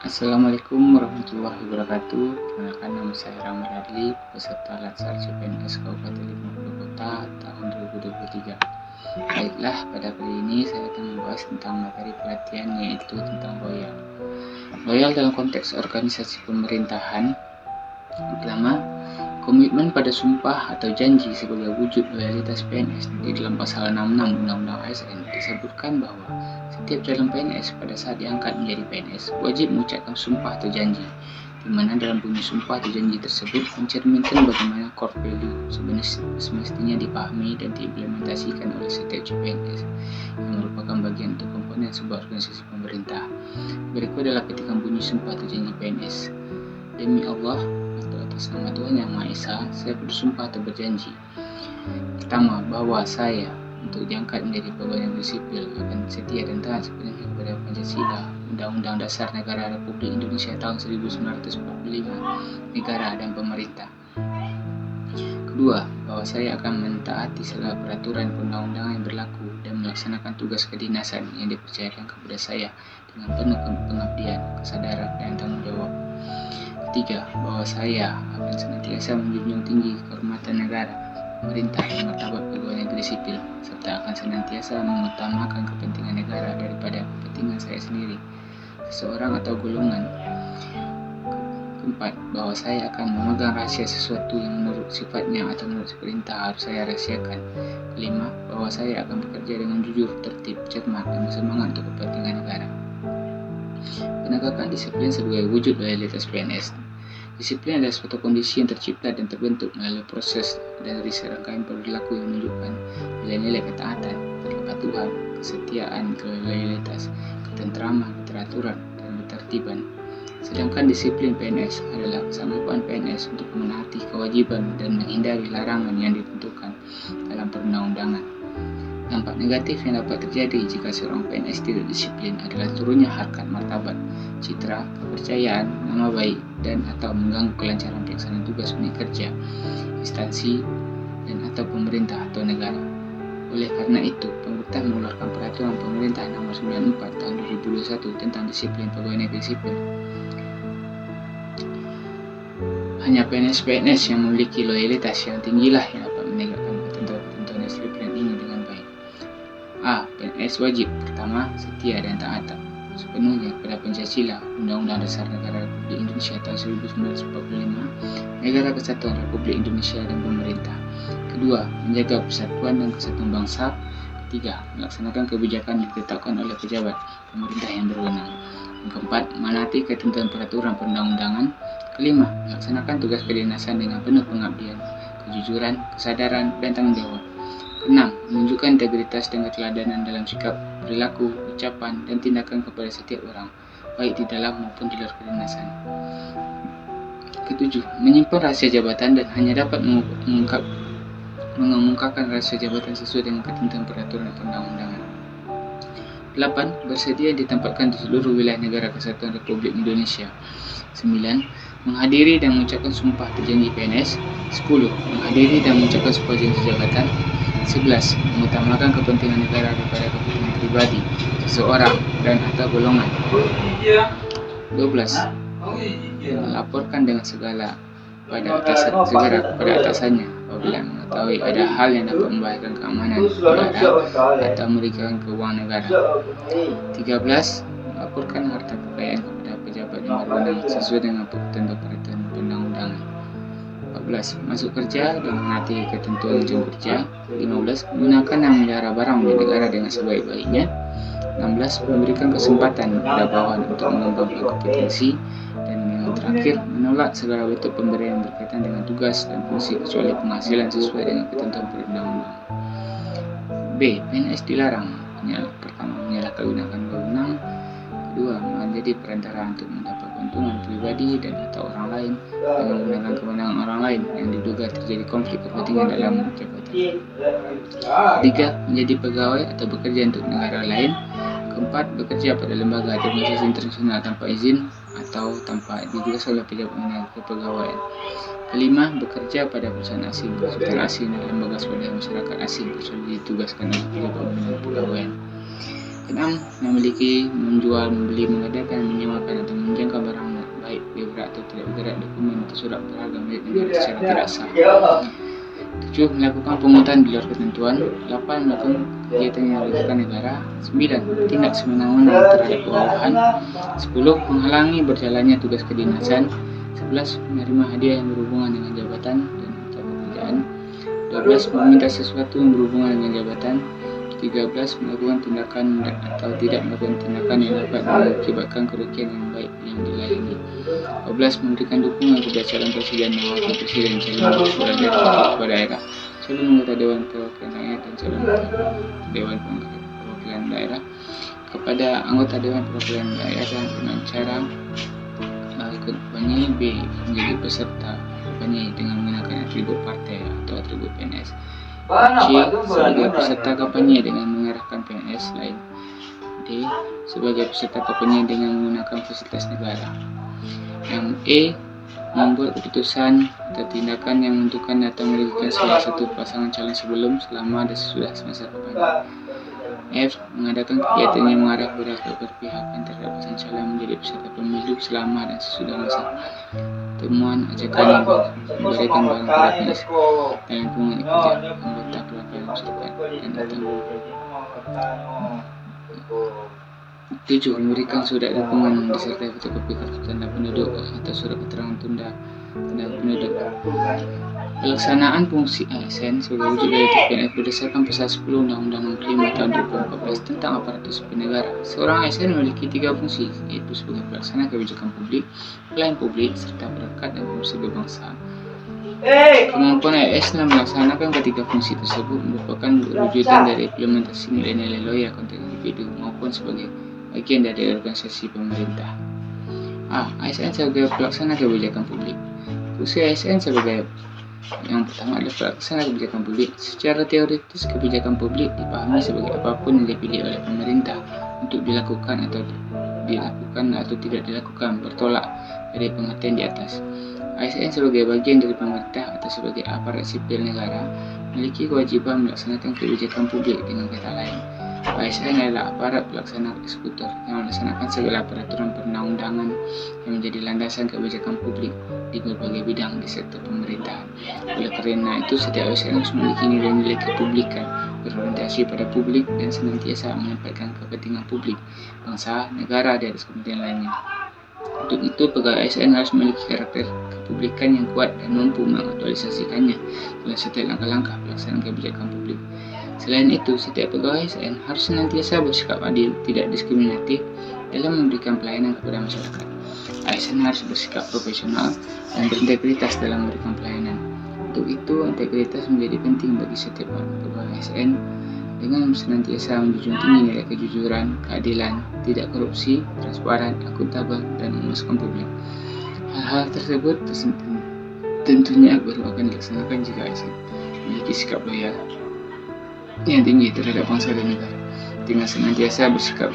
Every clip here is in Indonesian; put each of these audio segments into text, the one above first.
Assalamualaikum warahmatullahi wabarakatuh. Perkenalkan, nama saya Rahmat Adli, peserta Latsar CPNS Kabupaten 50 Kota tahun 2023. Baiklah, pada kali ini saya akan membahas tentang materi pelatihan, yaitu tentang loyal. Loyal dalam konteks organisasi pemerintahan. Pertama, komitmen pada sumpah atau janji sebagai wujud loyalitas PNS. Di dalam pasal 66 Undang-Undang ASN disebutkan bahwa setiap calon PNS pada saat diangkat menjadi PNS wajib mengucapkan sumpah atau janji, di mana dalam bunyi sumpah atau janji tersebut mencerminkan bagaimana core value semestinya dipahami dan diimplementasikan oleh setiap CPNS yang merupakan bagian untuk komponen sebuah organisasi pemerintah. Berikut adalah petikan bunyi sumpah atau janji PNS. Demi Allah atau atas nama Tuhan Yang Maha Esa, saya bersumpah atau berjanji. Pertama, bahwa saya untuk diangkat menjadi pegawai negeri sipil akan setia dan taat sepenuhnya kepada Pancasila, Undang-Undang Dasar Negara Republik Indonesia tahun 1945, negara dan pemerintah. Kedua, bahwa saya akan mentaati segala peraturan perundang-undangan yang berlaku dan melaksanakan tugas kedinasan yang dipercayakan kepada saya dengan penuh pengabdian, kesadaran, dan tanggung jawab. Ketiga, bahwa saya akan senantiasa menjunjung tinggi kehormatan negara, pemerintah, dan martabat pegawai negeri sipil, serta akan senantiasa mengutamakan kepentingan negara daripada kepentingan saya sendiri, seseorang atau golongan. Keempat, bahwa saya akan memegang rahasia sesuatu yang menurut sifatnya atau menurut perintah harus saya rahasiakan. Kelima, bahwa saya akan bekerja dengan jujur, tertib, cermat, dan bersemangat untuk kepentingan negara. Penegakan disiplin sebagai wujud loyalitas PNS. Disiplin adalah suatu kondisi yang tercipta dan terbentuk melalui proses dari serangkaian perilaku yang menunjukkan nilai-nilai ketaatan, kepatuhan, kesetiaan, loyalitas, ketentraman, keteraturan, dan ketertiban. Sedangkan disiplin PNS adalah kesanggupan PNS untuk menaati kewajiban dan menghindari larangan yang ditentukan dalam perundang-undangan. Dampak negatif yang dapat terjadi jika seorang PNS tidak disiplin adalah turunnya harkat martabat, citra, kepercayaan, nama baik, dan atau mengganggu kelancaran pelaksanaan tugas unit kerja, instansi, dan atau pemerintah atau negara. Oleh karena itu, pemerintah mengeluarkan peraturan pemerintah nomor 94 tahun 2021 tentang disiplin pegawai negeri sipil. Hanya PNS-PNS yang memiliki loyalitas yang tinggilah yang dapat menegakkan ketentuan disiplin ini dengan baik. A. PNS wajib. Pertama, setia dan taat sepenuhnya kepada Pancasila, Undang-Undang Dasar Negara Republik Indonesia tahun 1945, Negara Kesatuan Republik Indonesia dan pemerintah. Kedua, menjaga persatuan dan kesatuan bangsa. Ketiga, melaksanakan kebijakan yang ditetapkan oleh pejabat pemerintah yang berwenang. Yang keempat, menaati ketentuan peraturan perundang-undangan. Kelima, melaksanakan tugas kedinasan dengan penuh pengabdian, kejujuran, kesadaran, dan tanggung jawab. Keenam, menunjukkan integritas dan keteladanan dalam sikap, perilaku, ucapan, dan tindakan kepada setiap orang, baik di dalam maupun di luar kedinasan. Ketujuh, menyimpan rahasia jabatan dan hanya dapat mengemukakan rahasia jabatan sesuai dengan ketentuan peraturan perundang-undangan. 8. Bersedia ditempatkan di seluruh wilayah negara Kesatuan Republik Indonesia. 9. Menghadiri dan mengucapkan sumpah atau janji PNS. 10. Menghadiri dan mengucapkan sumpah janji jabatan. 11. Mengutamakan kepentingan negara daripada kepentingan pribadi, seseorang, dan atau golongan. 12. Melaporkan dengan segera kepada atasannya apabila mengetahui ada hal yang dapat membahayakan keamanan negara atau merugikan keuangan negara. 13. Melaporkan harta kekayaan kepada pejabat yang berwenang sesuai dengan ketentuan peraturan perundang-undangan. 14. Masuk kerja dan menaati ketentuan jam kerja. 15. Menggunakan dan memelihara barang milik negara dengan sebaik-baiknya. 16. Memberikan kesempatan kepada bawahan untuk mengembangkan kompetensi. Dan yang terakhir, menolak segala bentuk pemberian berkaitan dengan tugas dan fungsi kecuali penghasilan sesuai dengan ketentuan perundang-undangan. B. PNS dilarang. Pertama, menyalahgunakan wewenang. Kedua, menjadi perantara untuk mendapat keuntungan pribadi dan atau orang lain dengan menggunakan kewenangan orang lain yang diduga terjadi konflik kepentingan dalam jabatan. Ketiga, menjadi pegawai atau bekerja untuk negara lain. Keempat, bekerja pada lembaga atau organisasi internasional tanpa izin atau tanpa ditugas oleh pejabat kepegawaian. Kelima, bekerja pada perusahaan asing, konsultan asing, dan lembaga swadaya masyarakat asing kecuali ditugaskan oleh pejabat kepegawaian. Keenam, memiliki, menjual, membeli, mengadakan, menyewakan atau menjangkau tidak bergerak dokumen atau surat berharga milik negara secara tidak sah. 7. Melakukan pungutan di luar ketentuan. 8. Melakukan kegiatan yang dilakukan negara. 9. Tindak semena-mena terhadap bawahan. 10. Menghalangi berjalannya tugas kedinasan. 11. Menerima hadiah yang berhubungan dengan jabatan dan pekerjaan. 12. Meminta sesuatu yang berhubungan dengan jabatan. 13. Melakukan tindakan atau tidak melakukan tindakan yang dapat mengakibatkan kerugian yang baik yang dilayani. 14. Memberikan dukungan kepada calon presiden dan wakil presiden, calon kepala daerah, calon anggota Dewan Perwakilan Rakyat dan calon Dewan Perwakilan Daerah kepada anggota Dewan Perwakilan Daerah dengan cara ikut kampanye. B. Menjadi peserta kampanye dengan menggunakan atribut partai atau atribut PNS. C. Sebagai peserta kampanye dengan mengarahkan PNS lain. D. Sebagai peserta kampanye dengan menggunakan fasilitas negara. Yang E. Membuat keputusan atau tindakan yang menentukan atau merugikan salah satu pasangan calon sebelum, selama, dan sesudah masa kampanye. F. Mengadakan kegiatan yang mengarah pada keberpihakan terhadap pasangan calon menjadi peserta pemilu selama dan sesudah masa temuan ajakan yang memberikan barang pada PNS dan lingkungan kerja anggota keluarga serikat dan atau 7. Memberikan surat dukungan disertai fotokopi kartu tanda penduduk atau surat keterangan tanda penduduk. Pelaksanaan fungsi ASN sebagai wujud dari PNS berdasarkan Pasal 10 Undang-Undang Nomor 5 Tahun 2014 tentang aparatur sipil negara. Seorang ASN memiliki 3 fungsi, yaitu sebagai pelaksana kebijakan publik, pelayan publik, serta perekat dan fungsi berbangsa. Kemampuan ASN dalam melaksanakan ketiga fungsi tersebut merupakan wujudan dari implementasi nilai-nilai loyal konteks individu maupun sebagai bagian dari organisasi pemerintah. A. ASN sebagai pelaksana kebijakan publik. Fungsi ASN sebagai yang pertama adalah pelaksana kebijakan publik. Secara teoritis, kebijakan publik dipahami sebagai apapun yang dipilih oleh pemerintah untuk dilakukan atau tidak dilakukan, bertolak dari pengertian di atas. ASN sebagai bagian dari pemerintah atau sebagai aparat sipil negara memiliki kewajiban melaksanakan kebijakan publik. Dengan kata lain, ASN adalah aparat pelaksana eksekutor yang melaksanakan segala peraturan perundang-undangan yang menjadi landasan kebijakan publik di berbagai bidang di sektor pemerintahan. Oleh karena itu, setiap ASN harus memiliki nilai-nilai kepublikan, berorientasi pada publik, dan senantiasa menyampaikan kepentingan publik, bangsa, negara, dan kepentingan lainnya. Untuk itu, pegawai ASN harus memiliki karakter kepublikan yang kuat dan mampu mengaktualisasikannya dalam setiap langkah-langkah pelaksanaan kebijakan publik. Selain itu, setiap pegawai ASN harus senantiasa bersikap adil, tidak diskriminatif dalam memberikan pelayanan kepada masyarakat. ASN harus bersikap profesional dan berintegritas dalam memberikan pelayanan. Untuk itu, integritas menjadi penting bagi setiap pegawai ASN dengan senantiasa menjunjung tinggi nilai kejujuran, keadilan, tidak korupsi, transparan, akuntabel, dan memuaskan publik. Hal-hal tersebut tentunya baru akan dilaksanakan jika ASN memiliki sikap loyal yang tinggi terhadap bangsa dan negara, dengan senantiasa bersikap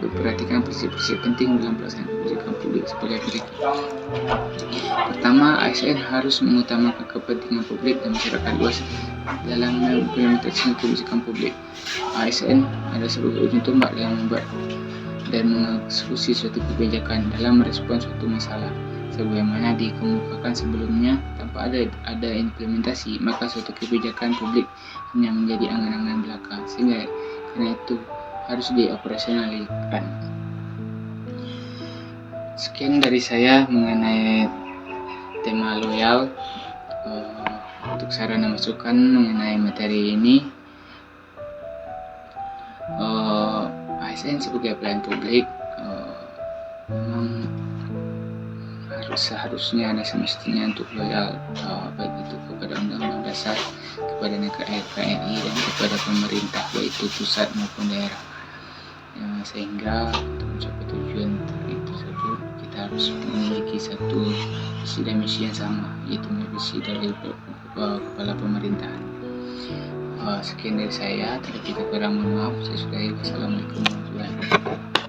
memperhatikan prinsip-prinsip penting dalam pelaksanaan kebijakan publik sebagai berikut. Pertama, ASN harus mengutamakan kepentingan publik dan masyarakat luas dalam mengimplementasikan kebijakan publik. ASN adalah sebagai ujung tombak dalam membuat dan mengeksekusi suatu kebijakan dalam merespon suatu masalah. Sebagaimana dikemukakan sebelumnya, tanpa ada implementasi, maka suatu kebijakan publik hanya menjadi angan-angan belaka, sehingga karena itu harus dioperasionalkan. Sekian dari saya mengenai tema loyal. Untuk saran dan masukan mengenai materi ini, ASN sebagai pelayan publik memang seharusnya dan semestinya untuk loyal, baik itu kepada Undang-Undang Dasar, kepada NKRI, dan kepada pemerintah baik itu pusat maupun daerah. Sehingga untuk mencapai tujuan tersebut kita harus memiliki satu visi dan misi yang sama, yaitu visi dari kepala pemerintahan. Sekian dari saya, terlebih kurang mohon maaf. Saya sudahi. Wassalamualaikum warahmatullahi wabarakatuh.